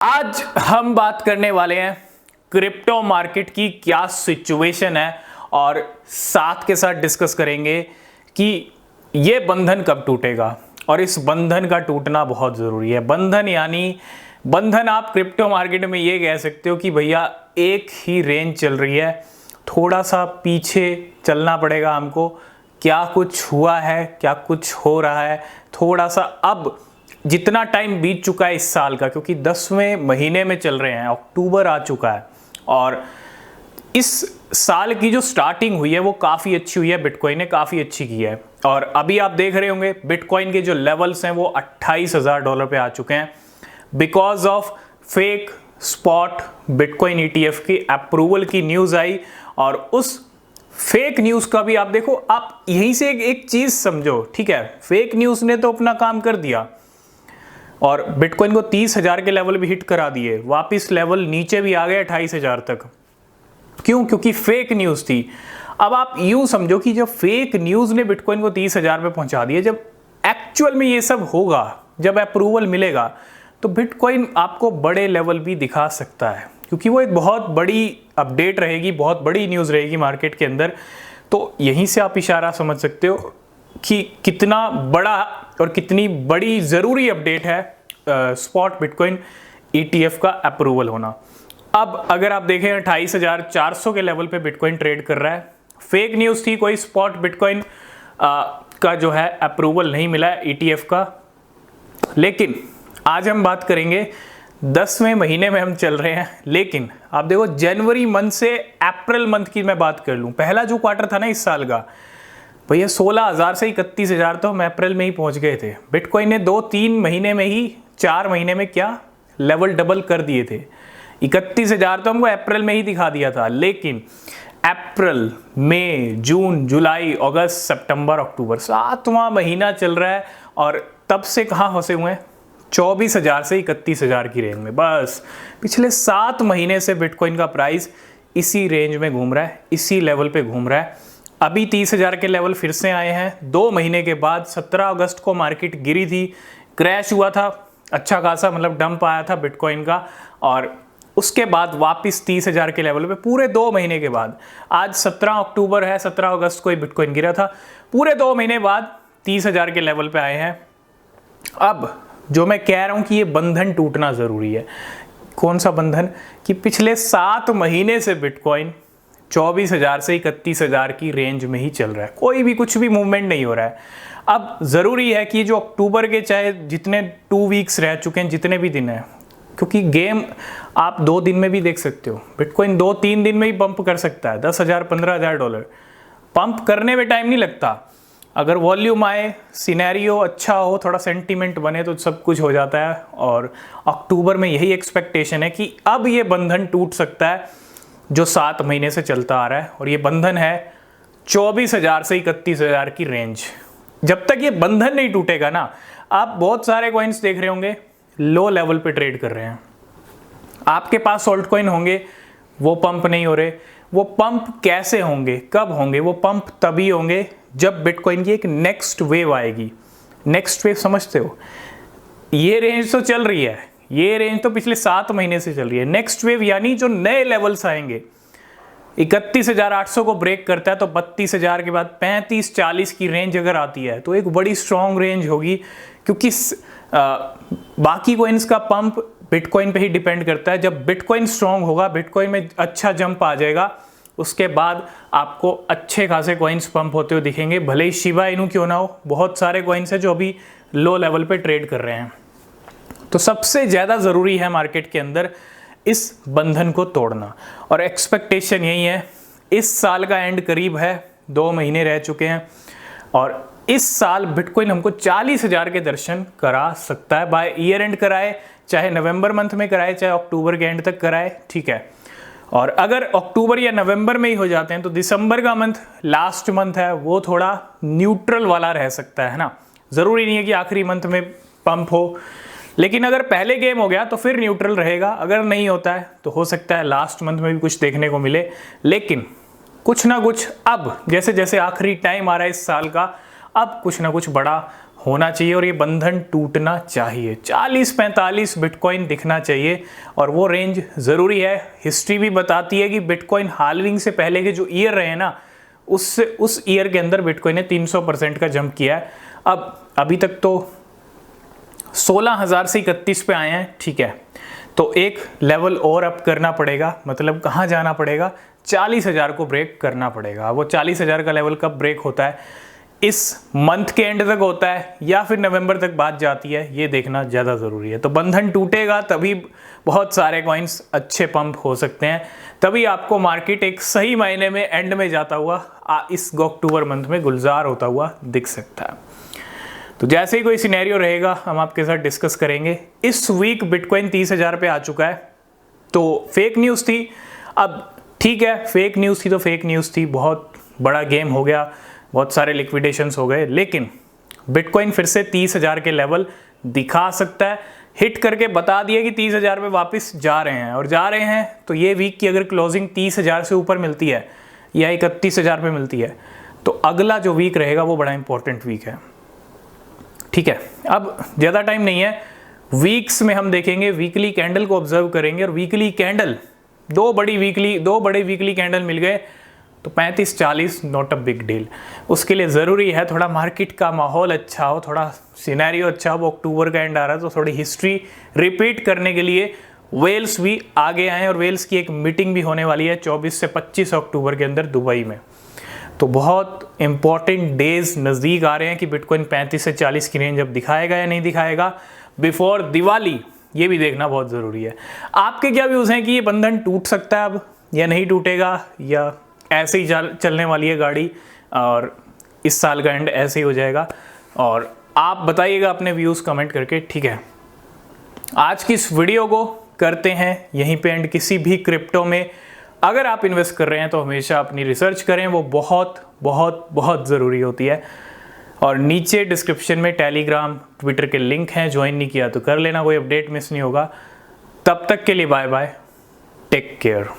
आज हम बात करने वाले हैं क्रिप्टो मार्केट की क्या सिचुएशन है और साथ के साथ डिस्कस करेंगे कि ये बंधन कब टूटेगा और इस बंधन का टूटना बहुत ज़रूरी है। बंधन आप क्रिप्टो मार्केट में ये कह सकते हो कि भैया एक ही रेंज चल रही है, थोड़ा सा पीछे चलना पड़ेगा हमको। क्या कुछ हुआ है, क्या कुछ हो रहा है, थोड़ा सा अब जितना टाइम बीत चुका है इस साल का, क्योंकि 10वें महीने में चल रहे हैं, अक्टूबर आ चुका है और इस साल की जो स्टार्टिंग हुई है वो काफ़ी अच्छी हुई है। बिटकॉइन ने काफ़ी अच्छी की है और अभी आप देख रहे होंगे बिटकॉइन के जो लेवल्स हैं वो $28,000 पे आ चुके हैं because of fake spot bitcoin ETF की अप्रूवल की न्यूज़ आई। और उस फेक न्यूज़ का भी आप देखो, आप यहीं से एक चीज़ समझो, ठीक है, फेक न्यूज़ ने तो अपना काम कर दिया और बिटकॉइन को 30,000 के लेवल भी हिट करा दिए, वापस लेवल नीचे भी आ गए 28,000 तक। क्यों? क्योंकि फेक न्यूज़ थी। अब आप यूं समझो कि जब फेक न्यूज़ ने बिटकॉइन को 30,000 पे पहुंचा दिया, जब एक्चुअल में ये सब होगा, जब अप्रूवल मिलेगा, तो बिटकॉइन आपको बड़े लेवल भी दिखा सकता है, क्योंकि वो एक बहुत बड़ी अपडेट रहेगी, बहुत बड़ी न्यूज़ रहेगी मार्केट के अंदर। तो यहीं से आप इशारा समझ सकते हो कि कितना बड़ा और कितनी बड़ी ज़रूरी अपडेट है स्पॉट बिटकॉइन ETF का अप्रूवल होना। अब अगर आप देखें 28,400 के लेवल पे बिटकॉइन ट्रेड कर रहा है। फेक न्यूज़ थी, कोई स्पॉट बिटकॉइन का जो है अप्रूवल नहीं मिला है ETF का। लेकिन आज हम बात करेंगे 10वें महीने में हम चल रहे हैं। लेकिन आप देखो जनवरी मंथ से अप्रैल मंथ की मैं बात कर लूँ, पहला जो क्वार्टर था ना इस साल का, भैया 16,000 से 31,000 तो हम अप्रैल में ही पहुंच गए थे। बिटकॉइन ने 2-3 महीने में ही, 4 महीने में क्या लेवल डबल कर दिए थे। 31,000 तो हमको अप्रैल में ही दिखा दिया था। लेकिन अप्रैल, मई, जून, जुलाई, अगस्त, सितंबर, अक्टूबर, 7वां महीना चल रहा है और तब से कहाँ फंसे हुए हैं? 24,000 से 31,000 की रेंज में। बस पिछले 7 महीने से बिटकॉइन का प्राइस इसी रेंज में घूम रहा है, इसी लेवल पे घूम रहा है। अभी 30,000 के लेवल फिर से आए हैं 2 महीने के बाद। 17 अगस्त को मार्केट गिरी थी, क्रैश हुआ था, अच्छा खासा मतलब डंप आया था बिटकॉइन का, और उसके बाद वापस 30,000 के लेवल पे पूरे 2 महीने के बाद। आज 17 अक्टूबर है, 17 अगस्त को ही बिटकॉइन गिरा था। पूरे 2 महीने बाद 30,000 के लेवल पे आए हैं। अब जो मैं कह रहा हूं कि ये बंधन टूटना ज़रूरी है। कौन सा बंधन? कि पिछले 7 महीने से बिटकॉइन 24,000 से 31,000 की रेंज में ही चल रहा है, कोई भी कुछ भी मूवमेंट नहीं हो रहा है। अब ज़रूरी है कि जो अक्टूबर के चाहे जितने 2 वीक्स रह चुके हैं, जितने भी दिन हैं, क्योंकि गेम आप 2 दिन में भी देख सकते हो, बिटकॉइन 2-3 दिन में ही पंप कर सकता है। $10,000 $15,000 पंप करने में टाइम नहीं लगता। अगर वॉल्यूम आए, सिनेरियो अच्छा हो, थोड़ा सेंटीमेंट बने, तो सब कुछ हो जाता है। और अक्टूबर में यही एक्सपेक्टेशन है कि अब ये बंधन टूट सकता है जो 7 महीने से चलता आ रहा है, और ये बंधन है 24,000 से 31,000 की रेंज। जब तक ये बंधन नहीं टूटेगा ना, आप बहुत सारे कॉइन्स देख रहे होंगे लो लेवल पे ट्रेड कर रहे हैं। आपके पास ऑल्ट कॉइन होंगे, वो पंप नहीं हो रहे। वो पंप कैसे होंगे, कब होंगे? वो पंप तभी होंगे जब बिटकॉइन की एक नेक्स्ट वेव आएगी। नेक्स्ट वेव समझते हो? ये रेंज तो चल रही है, ये रेंज तो पिछले 7 महीने से चल रही है। नेक्स्ट वेव यानी जो नए लेवल्स आएंगे, 31,800 को ब्रेक करता है तो 32,000 के बाद 35-40 की रेंज अगर आती है तो एक बड़ी स्ट्रॉन्ग रेंज होगी, क्योंकि बाकी कॉइन्स का पंप बिटकॉइन पे ही डिपेंड करता है। जब बिटकॉइन स्ट्रॉन्ग होगा, बिटकॉइन में अच्छा जंप आ जाएगा, उसके बाद आपको अच्छे खासे कॉइन्स पंप होते हुए दिखेंगे। भले ही शिबा इनू क्यों ना हो, बहुत सारे कॉइन्स हैं जो अभी लो लेवल पे ट्रेड कर रहे हैं। तो सबसे ज़्यादा ज़रूरी है मार्केट के अंदर इस बंधन को तोड़ना, और एक्सपेक्टेशन यही है। इस साल का एंड करीब है, 2 महीने रह चुके हैं, और इस साल बिटकॉइन हमको 40,000 के दर्शन करा सकता है। बाय ईयर एंड कराए, चाहे नवंबर मंथ में कराए, चाहे अक्टूबर के एंड तक कराए, ठीक है। और अगर अक्टूबर या नवंबर में ही हो जाते हैं तो दिसंबर का मंथ, लास्ट मंथ है, वो थोड़ा न्यूट्रल वाला रह सकता है ना। ज़रूरी नहीं है कि आखिरी मंथ में पंप हो, लेकिन अगर पहले गेम हो गया तो फिर न्यूट्रल रहेगा। अगर नहीं होता है तो हो सकता है लास्ट मंथ में भी कुछ देखने को मिले। लेकिन कुछ ना कुछ अब जैसे जैसे आखिरी टाइम आ रहा है इस साल का, अब कुछ ना कुछ बड़ा होना चाहिए और ये बंधन टूटना चाहिए। 40-45 बिटकॉइन दिखना चाहिए और वो रेंज ज़रूरी है। हिस्ट्री भी बताती है कि बिटकॉइन हाल्विंग से पहले के जो ईयर रहे ना, उस ईयर के अंदर बिटकॉइन ने 300% का जंप किया है। अब अभी तक तो 16,000 से 31 पे आए हैं, ठीक है, तो एक लेवल और अप करना पड़ेगा। मतलब कहाँ जाना पड़ेगा, 40,000 को ब्रेक करना पड़ेगा। वो 40,000 का लेवल कब ब्रेक होता है, इस मंथ के एंड तक होता है या फिर नवंबर तक बात जाती है, ये देखना ज़्यादा ज़रूरी है। तो बंधन टूटेगा तभी बहुत सारे कॉइन्स अच्छे पंप हो सकते हैं, तभी आपको मार्केट एक सही मायने में एंड में जाता हुआ इस अक्टूबर मंथ में गुलजार होता हुआ दिख सकता है। तो जैसे ही कोई सिनेरियो रहेगा हम आपके साथ डिस्कस करेंगे। इस वीक बिटकॉइन 30,000 पे आ चुका है। तो फेक न्यूज़ थी, अब ठीक है, फेक न्यूज़ थी तो फेक न्यूज़ थी, बहुत बड़ा गेम हो गया, बहुत सारे लिक्विडेशंस हो गए, लेकिन बिटकॉइन फिर से 30,000 के लेवल दिखा सकता है। हिट करके बता दिया कि 30,000 पे वापस जा रहे हैं, और जा रहे हैं तो ये वीक की अगर क्लोजिंग 30,000 से ऊपर मिलती है या 31,000 पे मिलती है तो अगला जो वीक रहेगा वो बड़ा इंपॉर्टेंट वीक है, ठीक है। अब ज़्यादा टाइम नहीं है, वीक्स में हम देखेंगे, वीकली कैंडल को ऑब्जर्व करेंगे, और वीकली कैंडल दो बड़े वीकली कैंडल मिल गए तो 35-40 नॉट अ बिग डील। उसके लिए ज़रूरी है थोड़ा मार्केट का माहौल अच्छा हो, थोड़ा सिनेरियो अच्छा हो। अक्टूबर का एंड आ रहा है तो थोड़ी हिस्ट्री रिपीट करने के लिए वेल्स भी आगे आए, और वेल्स की एक मीटिंग भी होने वाली है 24 से 25 अक्टूबर के अंदर दुबई में। तो बहुत इंपॉर्टेंट डेज नज़दीक आ रहे हैं कि बिटकॉइन 35 से 40 की रेंज अब दिखाएगा या नहीं दिखाएगा बिफोर दिवाली, ये भी देखना बहुत ज़रूरी है। आपके क्या व्यूज़ हैं कि ये बंधन टूट सकता है अब या नहीं टूटेगा, या ऐसे ही चलने वाली है गाड़ी और इस साल का एंड ऐसे ही हो जाएगा? और आप बताइएगा अपने व्यूज़ कमेंट करके, ठीक है। आज की इस वीडियो को करते हैं यहीं पे एंड। किसी भी क्रिप्टो में अगर आप इन्वेस्ट कर रहे हैं तो हमेशा अपनी रिसर्च करें, वो बहुत बहुत बहुत ज़रूरी होती है। और नीचे डिस्क्रिप्शन में टेलीग्राम, ट्विटर के लिंक हैं, ज्वाइन नहीं किया तो कर लेना, कोई अपडेट मिस नहीं होगा। तब तक के लिए बाय बाय, टेक केयर।